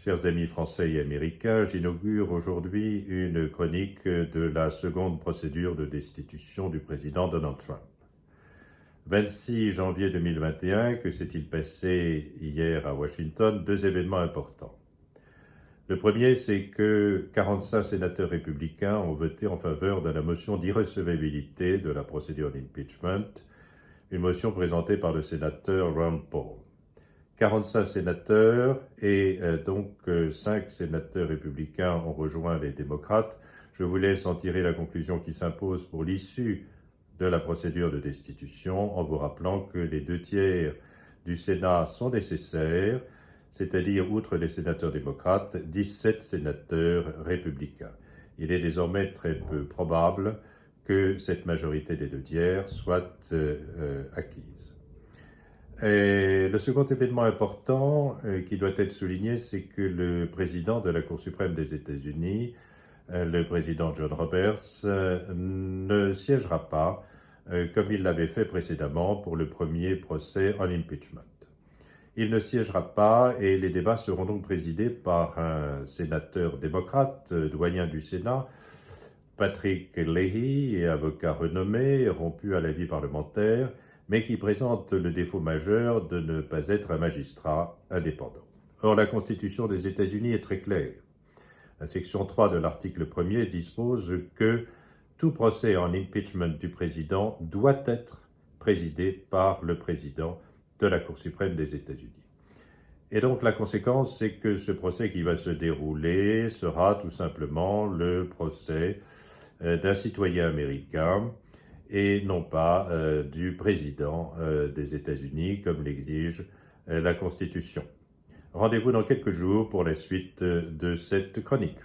Chers amis français et américains, j'inaugure aujourd'hui une chronique de la seconde procédure de destitution du président Donald Trump. 26 janvier 2021, que s'est-il passé hier à Washington? Deux événements importants. Le premier, c'est que 45 sénateurs républicains ont voté en faveur de la motion d'irrecevabilité de la procédure d'impeachment, une motion présentée par le sénateur Ron Paul. 45 sénateurs et donc 5 sénateurs républicains ont rejoint les démocrates. Je vous laisse en tirer la conclusion qui s'impose pour l'issue de la procédure de destitution en vous rappelant que les 2/3 du Sénat sont nécessaires, c'est-à-dire, outre les sénateurs démocrates, 17 sénateurs républicains. Il est désormais très peu probable que cette majorité des 2/3 soit acquise. Et le second événement important qui doit être souligné, c'est que le président de la Cour suprême des États-Unis, le président John Roberts, ne siégera pas comme il l'avait fait précédemment pour le premier procès en impeachment. Il ne siégera pas et les débats seront donc présidés par un sénateur démocrate, doyen du Sénat, Patrick Leahy, avocat renommé, rompu à la vie parlementaire, mais qui présente le défaut majeur de ne pas être un magistrat indépendant. Or, la Constitution des États-Unis est très claire. La section 3 de l'article 1er dispose que tout procès en impeachment du président doit être présidé par le président de la Cour suprême des États-Unis. Et donc, la conséquence, c'est que ce procès qui va se dérouler sera tout simplement le procès d'un citoyen américain et non pas du président des États-Unis, comme l'exige la Constitution. Rendez-vous dans quelques jours pour la suite de cette chronique.